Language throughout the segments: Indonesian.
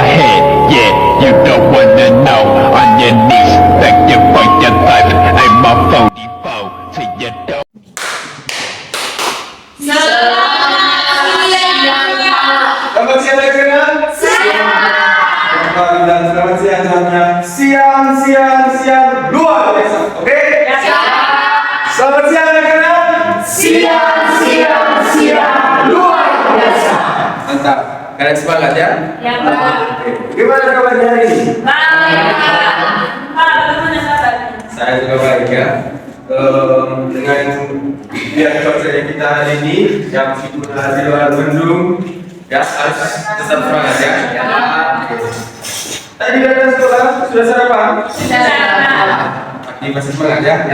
my head. Yeah, you don't wanna know. On your knees, thank you for your life. I'm a 44 to your door. Selamat siang rekan-rekan. Dan selamat siang semuanya. Siang luar biasa. Oke? Selamat siang rekan-rekan. Siang luar biasa. Mantap. Kalian semangat ya? Ya, Pak. Gimana kabarnya hari ini? Baik. Pak, bagaimana kabarnya? Saya juga baik ya. Dengan biar konsernya kita hari ini yang meskipun di luar mendung ya harus tetap semangat ya. Tadi datang sekolah sudah sarapan? Sudah. Pagi masih semangat ya? Oke.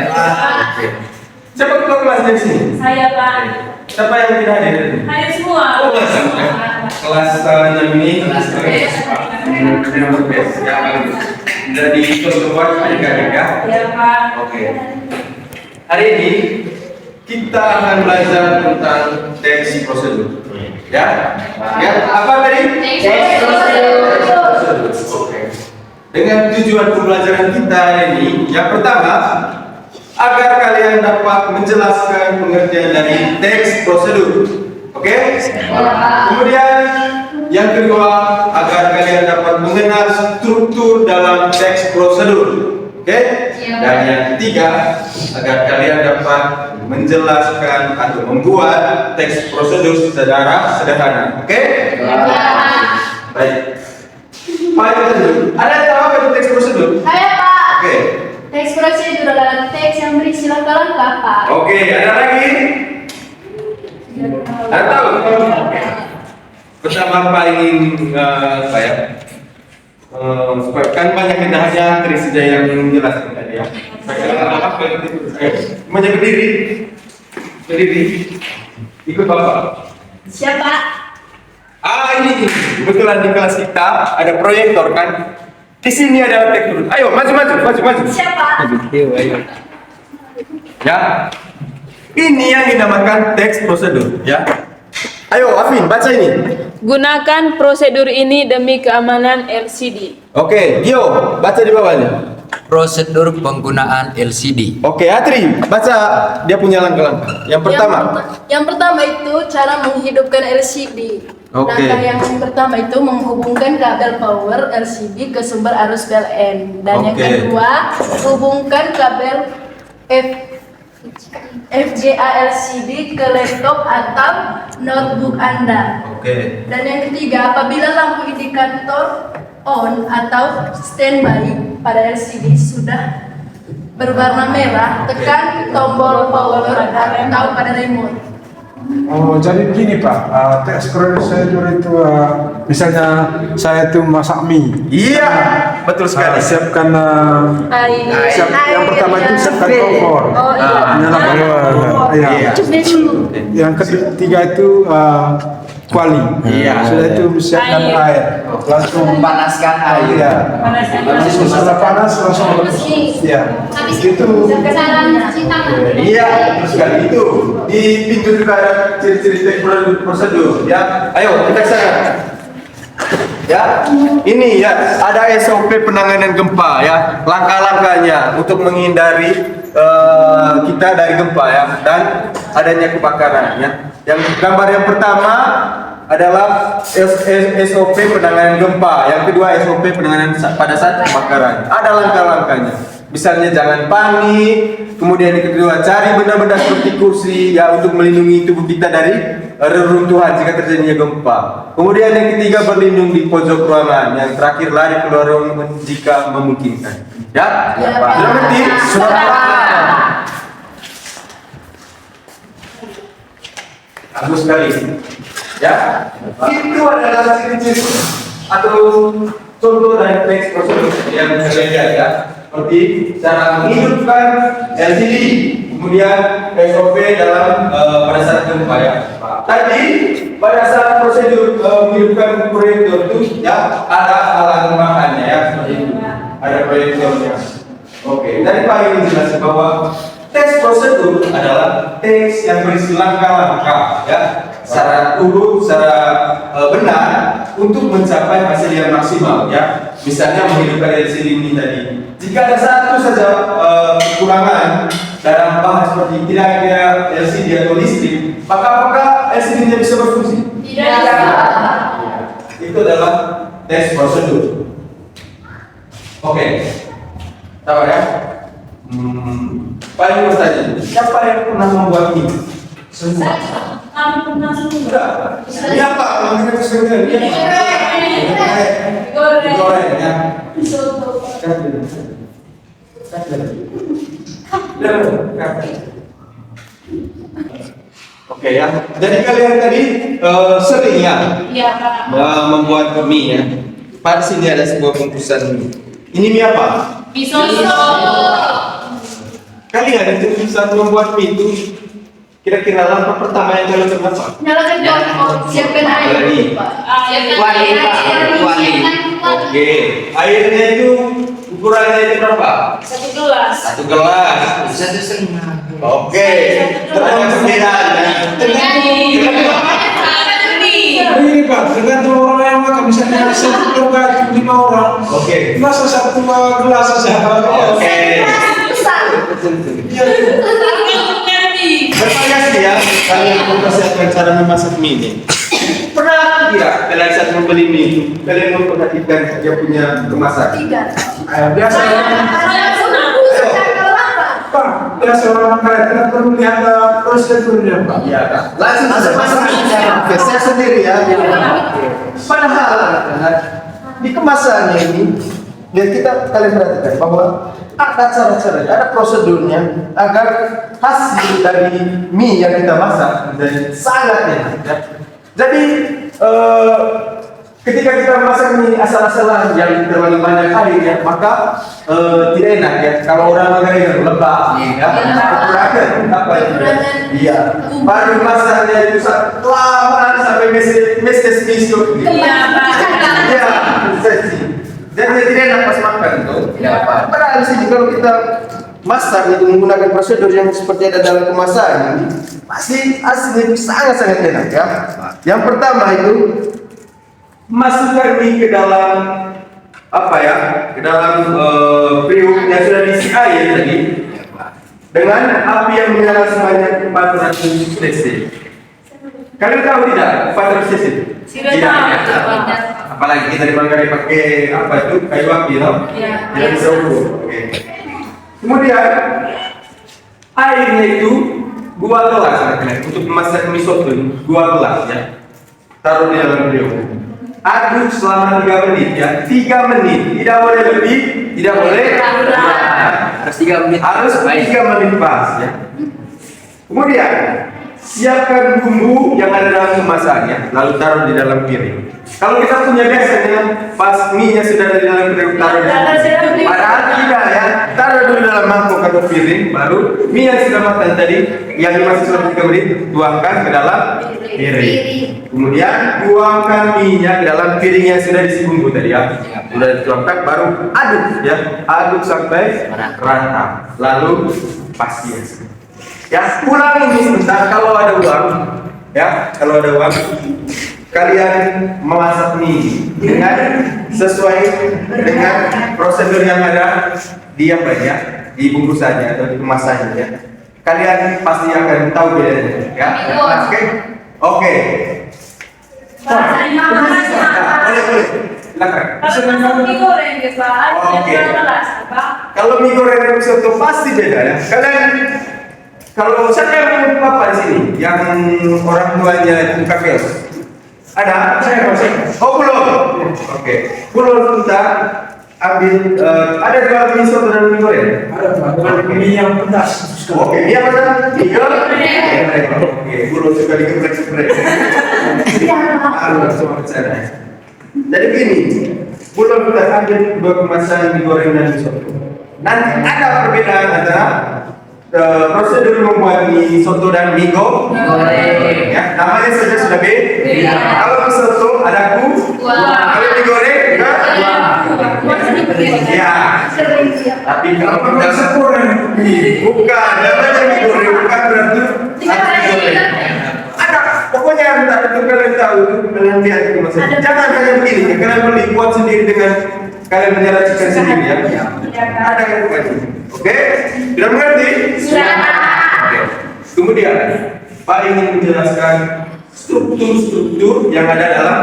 Siapa ketua kelasnya di sini? Saya, Pak. Siapa yang tidak hadir hari ini? Hadir semua. Oh, kelas ya? Kelas 6 ini di nomor base ya. Dari keluar adik-adik ya. Ya, Pak. Oke. Hari ini kita akan belajar tentang teks prosedur. Ya? Ya, apa tadi? Teks prosedur. Oke. Dengan tujuan pembelajaran kita hari ini, yang pertama, agar kalian dapat menjelaskan pengertian dari teks prosedur. Oke? Kemudian yang kedua, agar kalian dapat mengenal struktur dalam teks prosedur. Oke? Dan yang ketiga, agar kalian dapat menjelaskan atau membuat teks prosedur secara sederhana. Oke? Baik. Pak, ada yang tahu apa itu teks prosedur? Saya Pak. Oke. Teks prosedur adalah teks yang berisi langkah-langkah Pak. Oke, ada lagi? Ada tahu? Pertama Pak ingin saya kan banyak kita hanya Tri saja yang menjelaskan tadi ya. Semuanya berdiri, ikut Bapak. Siapa? Ini kebetulan di kelas kita ada proyektor kan. Di sini ada teks. Ayo maju. Siapa? Ya. Ini yang dinamakan teks prosedur ya. Ayo Afin baca ini. Gunakan prosedur ini demi keamanan LCD. Oke, Gio baca di bawahnya. Prosedur penggunaan LCD. Oke, Atri baca dia punya langkah-langkah. Yang pertama. Yang pertama itu cara menghidupkan LCD. Oke. Langkah yang pertama itu menghubungkan kabel power LCD ke sumber arus PLN. Dan yang Oke. kedua, hubungkan kabel FGA LCD ke laptop atau notebook Anda. Oke. Dan yang ketiga, apabila lampu indikator on atau standby pada LCD sudah berwarna merah, tekan tombol power atau pada remote. Oh, jadi begini Pak, teks prosedur itu misalnya saya itu masak mie. Iya, betul sekali. Siapkan Air. yang pertama itu siapkan kompor. Oh, iya. Nyalakan kompor. Iya. Yang ketiga itu kuali. Iya. Sudah itu siapkan Air. air. Langsung Memanaskan air. Iya. Panaskan Langsung setelah panas langsung rebus. Iya. Itu. Iya, betul sekali itu. Di pintu juga ada ciri-ciri teks prosedur ya. Ayo kita ke sana. Ya, ini ya ada SOP penanganan gempa ya, langkah-langkahnya untuk menghindari kita dari gempa ya dan adanya kebakaran ya. Yang gambar yang pertama adalah SOP penanganan gempa, yang kedua SOP penanganan pada saat kebakaran. Ada langkah-langkahnya. Misalnya jangan panik, kemudian yang kedua cari benda-benda seperti kursi ya untuk melindungi tubuh kita dari reruntuhan jika terjadinya gempa. Kemudian yang ketiga berlindung di pojok ruangan, yang terakhir lari keluar ruangan jika memungkinkan. Ya, Ya, Pak. sudah mengerti? Sudah. Bagus sekali. Ya, itu adalah ciri-ciri atau contoh dari teks prosedur yang berbeda ya. Seperti cara menghidupkan LCD, kemudian SOP dalam pada saat gempa ya. Tadi pada saat prosedur menghidupkan proyektor itu ya ada alat bahannya ya seperti itu. Ada proyektornya. Oke, tadi Pak ingin menjelaskan bahwa teks prosedur adalah teks yang berisi langkah-langkah ya secara urut, secara benar untuk mencapai hasil yang maksimal ya. Misalnya menghidupkan LCD ini tadi. Jika ada satu saja kekurangan dalam bahan seperti tidak ada LCD atau listrik, maka apakah LCD nya bisa berfungsi? Tidak. Itu adalah tes prosedur. Oke, sabar ya. Paling bertanya, siapa yang pernah membuat ini? Semua. Kami pernah semua. Enggak. Ini apa? Namanya kesenian. Digoreng ya. Oke ya. Jadi kalian tadi sering ya Iya, Pak. membuat mie ya. Pada sini ada sebuah bungkusan mie. Ini mie apa? Miso. Kalian itu bisa membuat mie itu kira-kira langkah pertama yang kalian lakukan apa? Nyalakan kompor, siapkan air. Lagi. Kuali, Pak. Kuali. Oke, airnya itu ukurannya itu berapa? 1 gelas. 1 gelas. 1,5. Oke, terus perbedaan ya. Ini Pak, tergantung orang yang makan. Misalnya satu keluarga 5 orang. Oke. Masa satu gelas saja. Oke. Bervariasi ya, kalian mempersiapkan cara memasak mie ini. Pernah tidak kalian saat membeli mie itu, kalian memperhatikan dia punya kemasan? Tidak. Biasa. Pak, biasa orang kaya tidak perlu lihat prosedurnya Pak. Iya, Kak. Langsung saja masaknya. Oke, saya sendiri ya. Padahal di kemasannya ini, lihat kita kalian perhatikan bahwa ada cara-cara, ada prosedurnya agar hasil dari mie yang kita masak menjadi sangat enak. Ya. Jadi ketika kita memasak mie asal-asalan yang terlalu banyak air ya, maka tidak enak ya. Kalau orang makan lebah, ya, kekurangan apa itu? Iya. Baru masaknya itu lama sampai meses misuk. Iya, Pak. Iya, dan tidak enak pas makan tuh. Ya, Pak. Padahal sih kalau kita masak itu menggunakan prosedur yang seperti ada dalam kemasan, pasti hasilnya itu sangat-sangat enak ya. Yang pertama itu masukkan mie ke dalam apa ya? Ke dalam periuk yang sudah diisi air tadi dengan api yang menyala sebanyak 400 cc. Kalian tahu tidak 400 cc? Tidak Tidak. tahu, Ya. Pak. Apalagi kita di Manggarai pakai apa itu kayu api, loh? Iya. Tidak bisa ukur. Oke. Kemudian airnya itu 2 gelas untuk memasak mie soto 2 gelas ya. Taruh di dalam periuk. Aduk selama 3 menit ya. 3 menit. Tidak boleh lebih, tidak boleh kurang. Harus 3 menit. Harus 3 menit pas ya. Kemudian siapkan bumbu yang ada dalam kemasannya, lalu taruh di dalam piring. Kalau kita punya biasanya pas mie-nya sudah ada di dalam piring, taruh di sini. Padahal tidak ya, taruh dulu dalam mangkok atau piring, baru mie yang sudah matang tadi, yang dimasak selama 3 menit, tuangkan ke dalam piring. Kemudian tuangkan mie-nya ke dalam piring yang sudah diisi bumbu tadi ya. Sudah dituangkan, baru aduk ya, aduk sampai rata. Lalu pasti ya, ulang ini sebentar kalau ada uang ya, kalau ada uang kalian memasak mie dengan sesuai dengan prosedur yang ada di apa ya, di bungkusannya atau di kemasannya ya. Kalian pasti akan tahu bedanya ya. Oke. Boleh. Silakan. Kalau mie goreng ya, Pak. Oke. Pak. Kalau mie goreng dan soto pasti beda ya. Kalian kalau siapa yang apa di sini yang orang tuanya buka kios? Ada? Saya. Oh belum. Oke. Belum kita ambil ada 2 mie soto dan mie goreng. Ada Pak, dengan mie yang pedas. Oke, mie apa tadi? Mie goreng. Oke, belum suka digeprek-geprek. Langsung bicara. Jadi begini, belum kita ambil 2 kemasan mie goreng dan mie soto. Nanti ada perbedaan antara prosedur membuat mie soto dan mie goreng. Ya, namanya saja sudah beda. Kalau mie soto ada kalau mie goreng juga ya. Tapi kalau tidak Goreng. bukan namanya mie goreng, bukan berarti mie goreng. Ada, pokoknya yang tak untuk kalian tahu, kalian lihat itu maksudnya. Jangan kalian begini, ya. Kalian boleh buat sendiri dengan kalian menyelesaikan sendiri ya. Ada yang mengerti. Oke? Sudah mengerti? Sudah. Oke. Kemudian, Pak ingin menjelaskan struktur-struktur yang ada dalam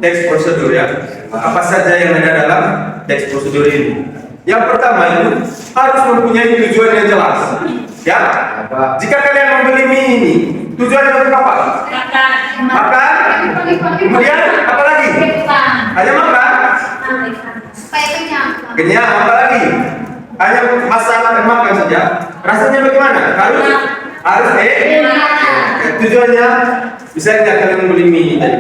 teks prosedur ya. Apa saja yang ada dalam teks prosedur ini? Yang pertama itu harus mempunyai tujuan yang jelas. Ya. Jika kalian membeli mie ini, tujuannya untuk apa? Makan. Kemudian apa lagi? Hanya makan. Supaya kenyang. Kenyang. Apa lagi? Hanya masak dan makan saja. Rasanya bagaimana? Harus tujuannya misalnya kalian membeli mie ini tadi.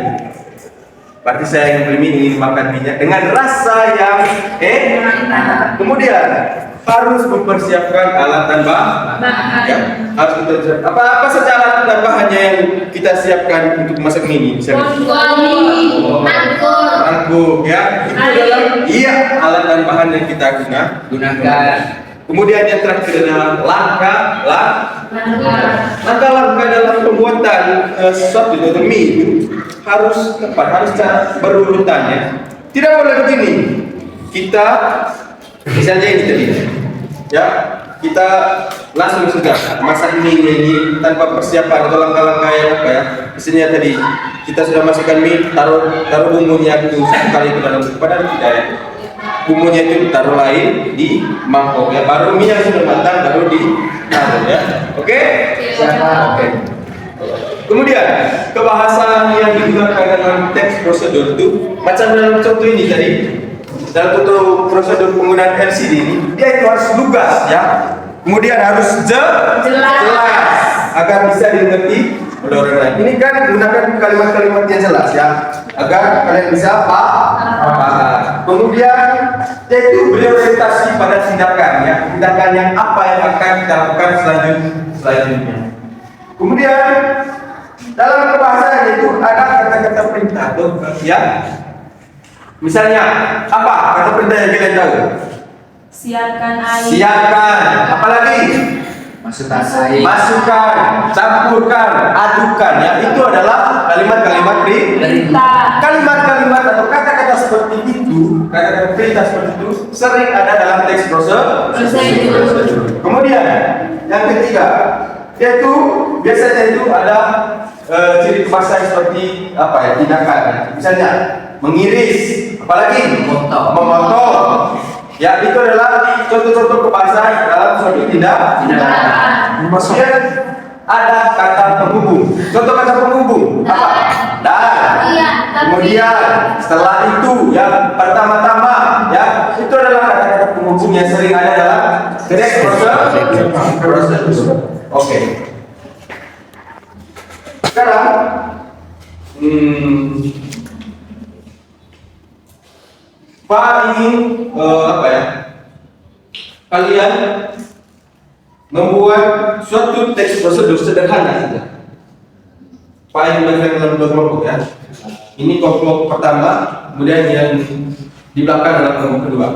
Berarti saya yang beli mie ingin makan minyak dengan rasa yang kemudian harus mempersiapkan alat dan bahan. Ya, harus mempersiapkan apa saja alat dan bahannya yang kita siapkan untuk masak mie ini. Mangkuk, ya. Itu adalah alat dan bahan yang kita gunakan. Kemudian yang terakhir adalah langkah-langkah dalam pembuatan sesuatu atau mie itu harus tepat, harus berurutan ya. Tidak boleh begini. Kita misalnya ini tadi, ya kita langsung saja masak mie ini tanpa persiapan atau langkah-langkah yang apa ya. Misalnya tadi kita sudah masukkan mie, taruh bumbunya itu sekali ke dalam, padahal tidak ya. Bumbunya itu taruh lain di mangkok ya, baru mie yang sudah matang baru ditaruh ya. Oke? Oke. Kemudian kebahasan yang digunakan dalam teks prosedur itu macam dalam contoh ini tadi, dalam contoh prosedur penggunaan LCD ini, dia itu harus lugas ya. Kemudian harus jelas agar bisa dimengerti oleh orang lain. Ini kan menggunakan kalimat-kalimat yang jelas ya, agar kalian bisa paham. Kemudian yaitu berorientasi pada tindakan ya, tindakan yang apa yang akan kita lakukan selanjutnya. Kemudian dalam kebahasan itu ada kata-kata perintah tuh ya. Misalnya apa kata perintah yang kalian tahu? Siapkan air. Siapkan. Apalagi? Masukkan, campurkan, adukan ya. Itu adalah kalimat-kalimat perintah. Kalimat-kalimat atau kata-kata seperti itu, kata-kata perintah seperti itu sering ada dalam teks prosedur. Kemudian yang ketiga, yaitu biasanya itu ada ciri kebahasan seperti apa ya, tindakan. Misalnya mengiris, apalagi memotong. Ya, itu adalah contoh-contoh kebahasan dalam suatu tindakan. Kemudian ada kata penghubung. Contoh kata penghubung apa? Dan. Kemudian setelah itu yang pertama-tama ya, itu adalah kata-kata penghubung yang sering ada dalam teks prosedur. Oke. Sekarang Pak ingin apa ya? Kalian membuat suatu teks prosedur sederhana saja. Pak ingin memberikan dalam dua kelompok ya. Ini kelompok pertama, kemudian yang di belakang adalah kelompok kedua.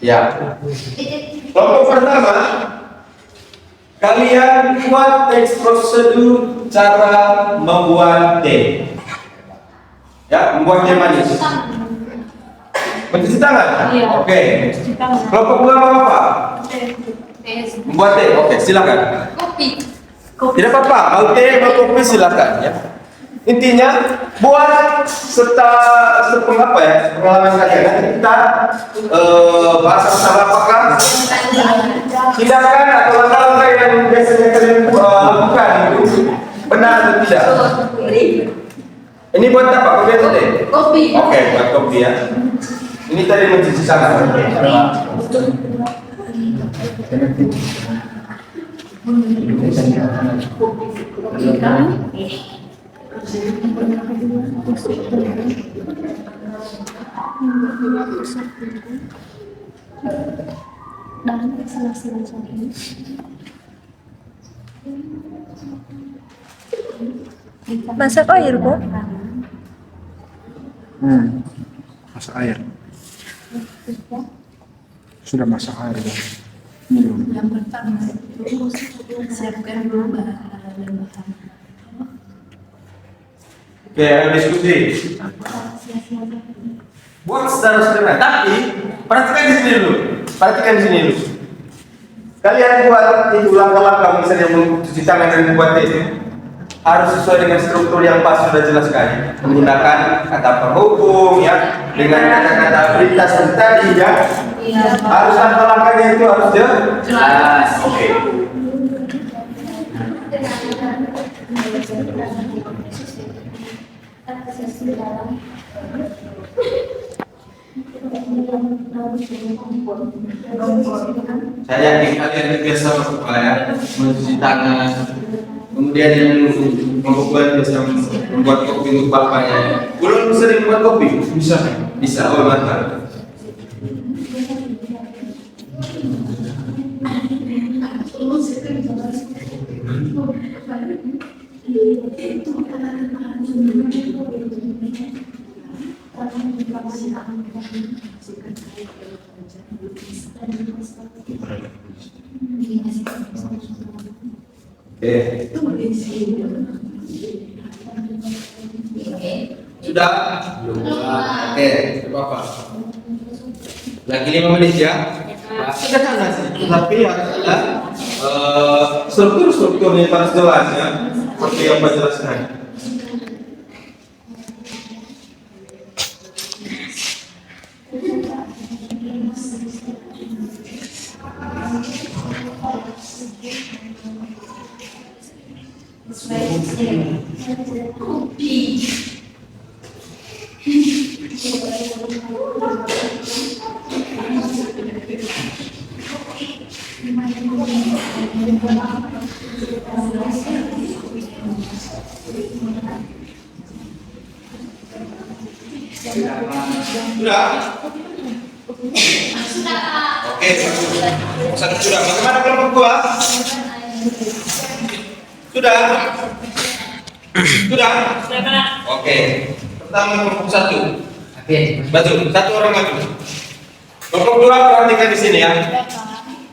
Ya. Kelompok pertama, kalian buat teks prosedur cara membuat teh. Ya, membuat teh manis. Mencuci tangan? Iya. Oke. Mencuci tangan. Kelompok kedua apa? Membuat teh. Oke, silakan. Kopi. Tidak apa-apa, mau teh, mau kopi silakan ya. Intinya buat apa ya, pengalaman kalian. Nanti kita bahas sama apakah tindakan atau langkah-langkah yang biasanya kalian lakukan itu benar atau tidak. Ini buat apa? Kopi atau teh? Kopi. Oke, buat kopi ya. Ini tadi mencuci tangan. Masak air kok? Masak air. Sudah masak air ya. Yang pertama siapkan dulu bahan. Oke, ayo diskusi. Buat saudara-saudara, tapi perhatikan di sini dulu. Perhatikan di sini dulu. Kalian buat itu langkah-langkah misalnya mencuci tangan dan membuat itu harus sesuai dengan struktur yang pas, sudah jelas sekali. Menggunakan kata penghubung ya, dengan kata-kata perintah seperti tadi ya. Harus langkah-langkahnya itu harus jelas. Oke. Saya yakin kalian biasa ya, mencuci tangan. Kemudian yang membuat biasa membuat kopi untuk bapaknya. Belum sering membuat kopi? Bisa. Bisa. Oh mantap. Sudah? Oke, apa? Lagi 5 menit ya? Sederhana sih, tapi harus ada strukturnya harus jelas ya. Seperti yang Pak jelaskan. Sudah? Oke, satu sudah. Bagaimana kelompok dua? Sudah? Sudah? Oke. Pertama kelompok satu. Betul, satu orang maju. Kelompok dua perhatikan di sini ya.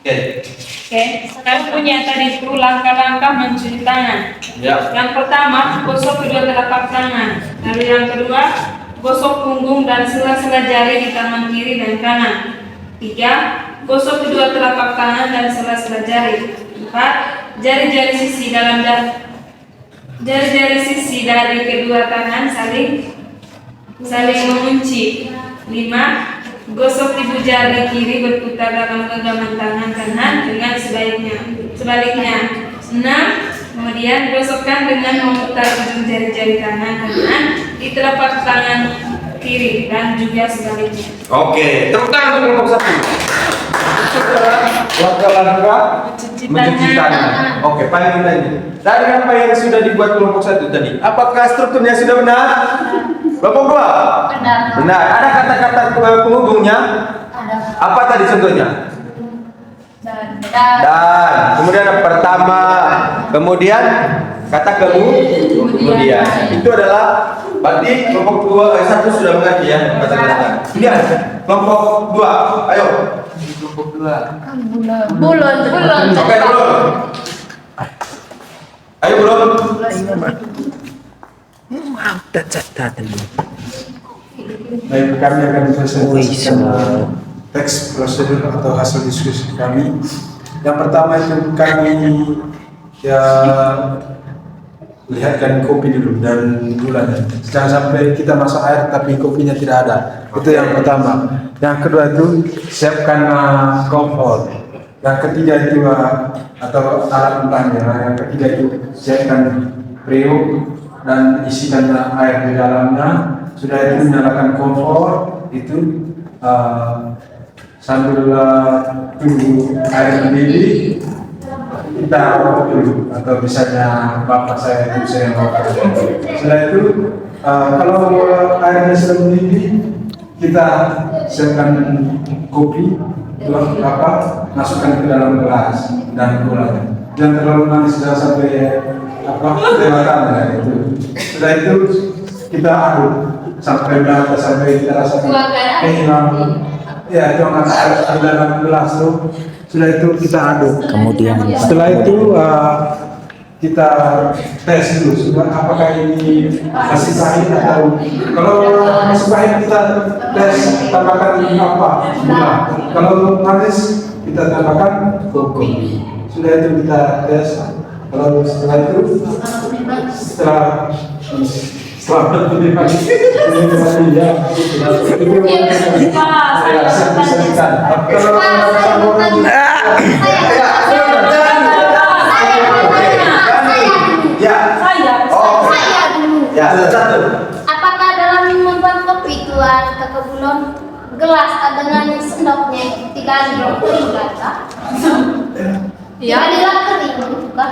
Oke. Oke, sekarang punya tadi itu langkah-langkah mencuci tangan. Ya. Yang pertama, gosok kedua telapak tangan. Lalu yang kedua, gosok punggung dan sela-sela jari di tangan kiri dan kanan. 3. Gosok kedua telapak tangan dan sela-sela jari. 4. Jari-jari sisi dari kedua tangan saling mengunci. 5. Gosok ibu jari kiri berputar dalam genggaman tangan kanan dengan sebaliknya. 6. Kemudian gosokkan dengan memutar ujung jari-jari tangan kanan di telapak tangan kiri dan juga sebaliknya. Oke, tepuk tangan untuk kelompok satu. Langkah-langkah mencuci tangan. Oke, paling mudah ini. Dari apa yang sudah dibuat kelompok satu tadi? Apakah strukturnya sudah benar? Kelompok dua? Benar. Benar. Ada kata-kata penghubungnya? Apa tadi contohnya? Dan kemudian ada pertama, kemudian kata kemudian itu adalah berarti kelompok satu sudah mengerti ya kata-kata. Kemudian kelompok dua, ayo. Kelompok dua. Bulan. Oke, belum. Ayo belum. Baik, kami akan presentasikan teks prosedur atau hasil diskusi kami. Yang pertama itu kami ya lihatkan kopi dulu dan gulanya. Jangan sampai kita masak air tapi kopinya tidak ada. Itu yang pertama. Yang kedua itu siapkan kompor. Yang ketiga itu atau alat mentahnya. Yang ketiga itu siapkan periuk dan isikan air di dalamnya. Sudah itu nyalakan kompor itu sambil tunggu air mendidih kita rokok dulu atau misalnya bapak saya itu saya rokok. Setelah itu kalau airnya sudah mendidih kita siapkan kopi masukkan ke dalam gelas dan gula. Jangan terlalu manis sudah sampai kelewatan ya itu. Setelah itu kita aduk sampai kita rasa kehilangan ya jangan ada dalam gelas tuh. Sudah itu kita aduk. Kemudian setelah itu kita tes dulu sudah apakah ini masih pahit atau kalau masih pahit kita tes tambahkan apa gula. Kalau manis kita tambahkan koko. Sudah itu kita tes. Kalau setelah itu setelah ini ya Ya, satu. Apakah dalam membuat kopi itu ada kebulon gelas dengan sendoknya ketika diberi kata? Tidak dilap kering, bukan?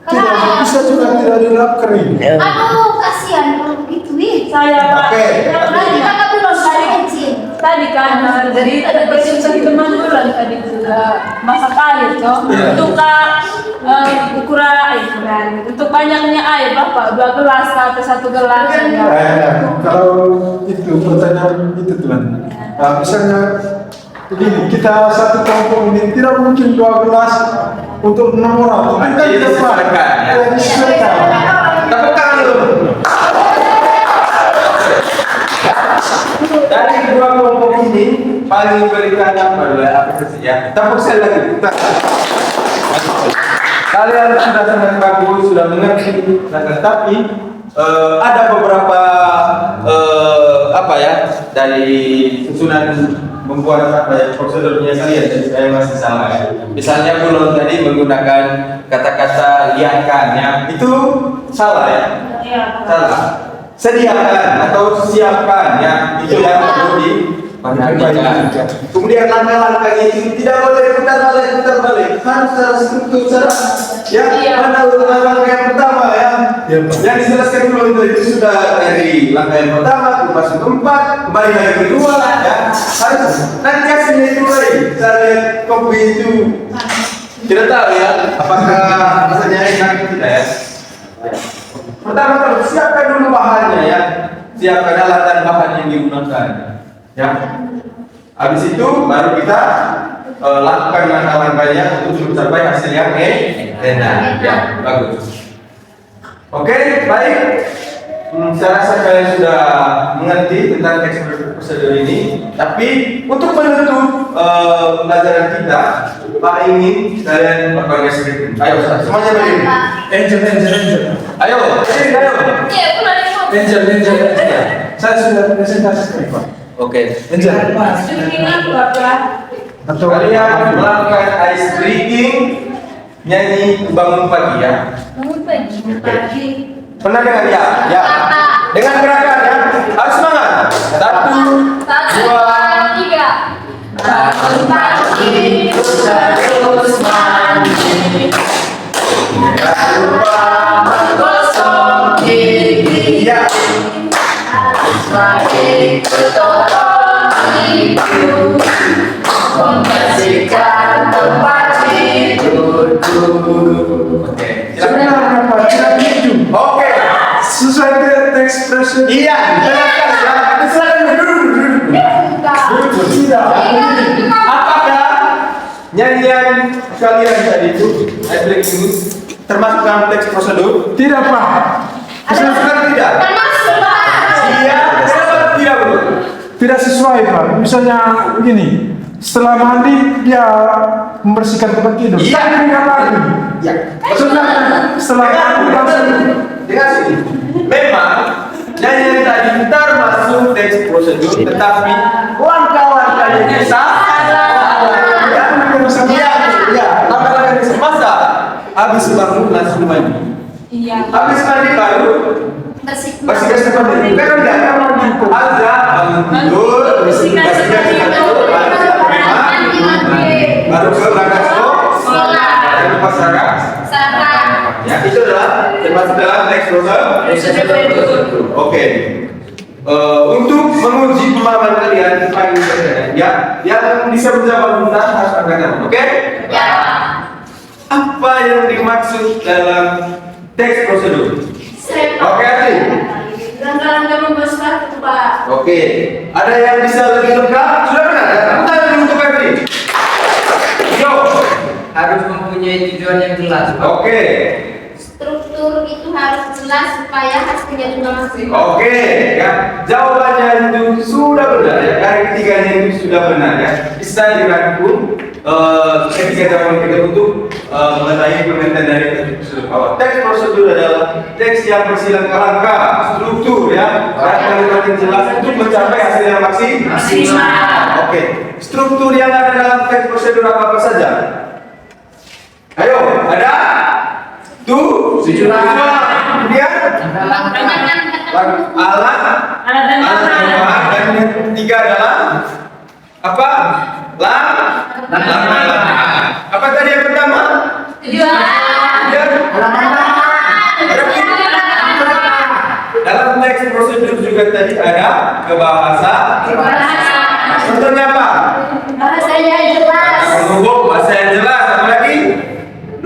tidak bisa juga tidak dilap kering. Aduh, kasihan kalau begitu nih. Saya Pak. Oke. Berarti kakak belum dari kecil. Tadi kan jadi ada bersih teman bulan tadi juga masak air toh untuk ukuran untuk banyaknya air Bapak 2 gelas atau 1 gelas Kalau itu pertanyaan itu Tuhan. Misalnya begini, kita satu kampung ini tidak mungkin 2 gelas untuk 6 orang. Kita tidak disesuaikan, ya. disesuaikan. Tepuk tangan dulu. Dari kedua kelompok ini paling berikan apa ya? Tepuk sekali lagi. Kalian sudah sangat bagus, sudah mengerti, tapi ada beberapa apa ya dari susunan membuat apa ya prosedurnya kalian jadi saya masih salah ya. Misalnya Bulon tadi menggunakan kata-kata lihatkan ya itu salah ya. Salah. Sediakan atau siapkan ya itu yang perlu diperhatikan. Kemudian langkah-langkahnya itu tidak boleh putar balik harus secara struktur ya. Mana langkah yang pertama ya yang dijelaskan dulu itu sudah dari langkah yang pertama masuk keempat kembali lagi kedua ya harus nanti hasilnya itu lagi saya lihat kopi itu tidak tahu ya apakah rasanya enak atau tidak ya. Pertama siapkan dulu bahannya ya, siapkan alat dan bahan yang digunakan ya. Habis itu baru kita lakukan langkah-langkahnya untuk mencapai hasil yang enak ya, bagus. Oke, baik. Saya rasa kalian sudah mengerti tentang teks prosedur ini. Tapi untuk menutup pelajaran kita, Pak ingin kalian berbagai sedikit. Ayo, semuanya berdiri. Angel. Ayo, berdiri, ayo. Iya, aku lagi mau. Angel. Saya sudah presentasi Pak. Oke. Angel. Atau Kalian melakukan ice breaking, nyanyi bangun pagi ya. Bangun pagi. Pernah dengar ya? Ya. Dengan gerakan ya. Harus semangat. 1, 2, 3. Bangun pagi, terus mandi. jangan lupa Menggosok gigi. ya. Pagi bertolong ibu. Membersihkan tempat tidurku. Oke. Silakan. sebenarnya Pak tidak gitu. Oke. Sesuai dengan teks prosedur. Iya. Silakan ya. Silakan duduk. Tidak. Apakah nyanyian kalian tadi itu ice breaking itu termasuk dalam teks prosedur? Tidak Pak. Termasuk tidak? Termasuk Pak. Iya. Kenapa tidak betul? Tidak sesuai Pak. Misalnya begini. Setelah mandi dia membersihkan tempat tidur. Iya. Tapi tidak lagi. Ya. Setelah mandi langsung Dengan sini, memang nyanyian tadi termasuk teks prosedur, tetapi langkah-langkahnya bisa ya, langkah-langkahnya bisa masa habis bangun langsung mandi, habis mandi baru bersihkan tempat tidur, kan enggak ada bangun tidur, bersihkan tempat tidur, baru ke berangkat sekolah, dan lupa sarang. Ya, itu adalah termasuk dalam teks prosedur. Oke. Untuk menguji pemahaman kalian ya, yang bisa menjawab benar harus angkat tangan. Oke? Ya. Apa yang dimaksud dalam teks prosedur? Oke, Ati. Langkah-langkah membesar itu Pak. Oke. Ada yang bisa lebih lengkap? Sudah benar ya? Kita dulu untuk Febri. Yo. Harus mempunyai tujuan yang jelas, Pak. Oke. struktur itu harus jelas supaya hasilnya juga maksimal. Oke, ya. Jawabannya itu sudah benar ya. Kali ketiganya itu sudah benar ya. Bisa dirangkum ketiga jawaban kita untuk mengenai pengertian dari teks prosedur adalah teks yang bersilang-langkah, struktur ya, dan kalimat yang jelas untuk mencapai hasil yang maksimal. Oke, struktur yang ada dalam teks prosedur apa saja? Ayo, ada? Tujuan. Kemudian alat dan yang ketiga adalah apa? Apa tadi yang pertama? Dalam teks prosedur juga tadi ada kebahasaan. Contohnya apa? Bahasanya jelas. Bahasa yang jelas. Apa lagi?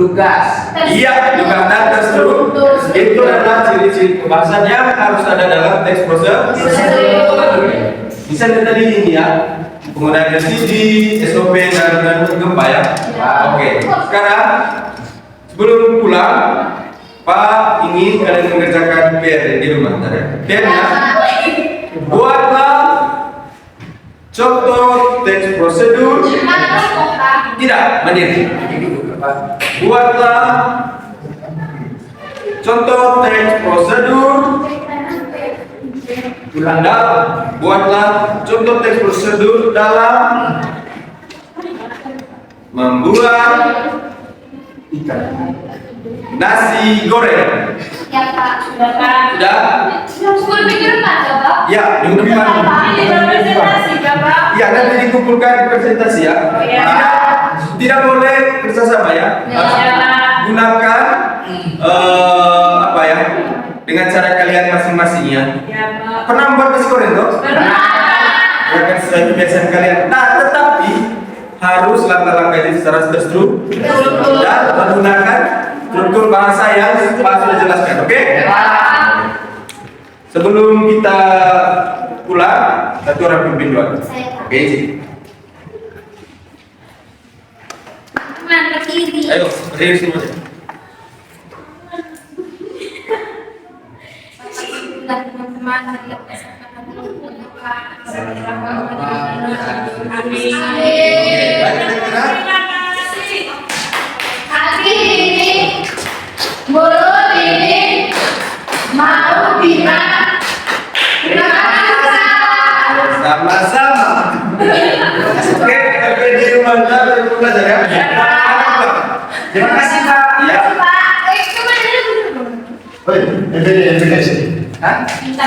Lugas. Iya, juga dan terstruktur. Itu adalah ciri-ciri pembahasan yang harus ada dalam teks prosedur. Misalnya tadi ini ya, penggunaan CD, SOP dan gempa ya. Oke. Sekarang sebelum pulang, Pak ingin kalian mengerjakan PR di rumah. PR-nya, buatlah contoh teks prosedur. Tidak, mandiri. Buatlah contoh teks prosedur. Buatlah contoh teks prosedur dalam membuat nasi goreng. Ya Pak. Sudah, Pak. Sudah? School pikir Pak, Bapak? Ya, minggu depan. Ini presentasi, Bapak. Ya, nanti dikumpulkan di presentasi ya. Iya. Tidak boleh bersama ya. Gunakan apa ya? Dengan cara kalian masing-masing ya. Ya, Pak. Pernah membuat nasi goreng toh? Pernah. Gunakan sesuai kebiasaan kalian. Nah, tetapi harus langkah-langkahnya secara terstruktur dan menggunakan struktur bahasa yang Pak sudah jelaskan. Oke? Sebelum kita pulang, satu orang pimpin dulu. Oke, sih. Teman ke kiri. Ayo, berdiri semua. Teman-teman, Amin. Terima kasih. hari ini mulut ini mau bina. Terima kasih. Sama-sama. Oke, sampai di rumah kita belajar ya. Terima kasih Pak. Ya. Pak, kemana dulu? Oi, ini sih. Hah? Kita